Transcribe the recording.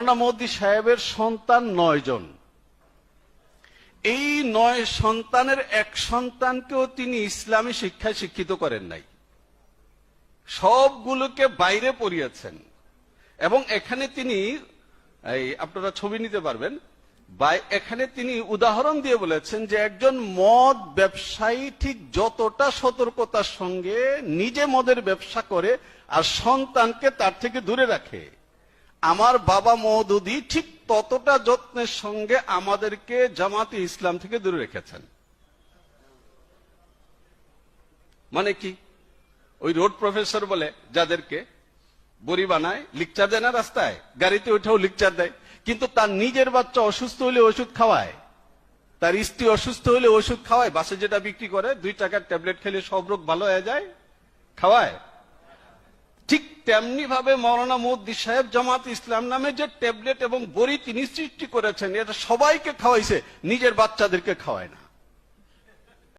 মৌলানা মোদি সাহেবের সন্তান 9 জন। এই 9 সন্তানের এক সন্তানকেও তিনি ইসলামী শিক্ষায় শিক্ষিত করেন নাই, সবগুলোকে বাইরে পড়িয়েছেন। এবং এখানে তিনি আপনারা ছবি নিতে পারবেন, এখানে তিনি উদাহরণ দিয়ে বলেছেন যে একজন মদ ব্যবসায়ী ঠিক যতটা সতর্কতার সঙ্গে নিজে মদের ব্যবসা করে আর সন্তানকে তার থেকে দূরে রাখে, আমার বাবা মওদুদী ঠিক ততটা যত্নের সঙ্গে আমাদেরকে জামাতে ইসলাম থেকে দূরে রেখেছেন। মানে কি? ওই রোড প্রফেসর বলে যাদেরকে বড়ি বানায়, লিকচার দেয় না, রাস্তায় গাড়িতে ওইটাও লিকচার দেয়, কিন্তু তার নিজের বাচ্চা অসুস্থ হলে ওষুধ খাওয়ায়, তার স্ত্রী অসুস্থ হলে ওষুধ খাওয়ায়, বাসে যেটা বিক্রি করে 2 টাকার ট্যাবলেট খেলে সব রোগ ভালো হয়ে যায়, খাওয়ায়। ঠিক তেমনি ভাবে মৌলানা মোদি সাহেব জামাত ইসলাম নামে যে ট্যাবলেট এবং বড়ি তিনি সৃষ্টি করেছেন, এটা সবাইকে খাওয়াইছে, নিজের বাচ্চাদেরকে খাওয়ায় না।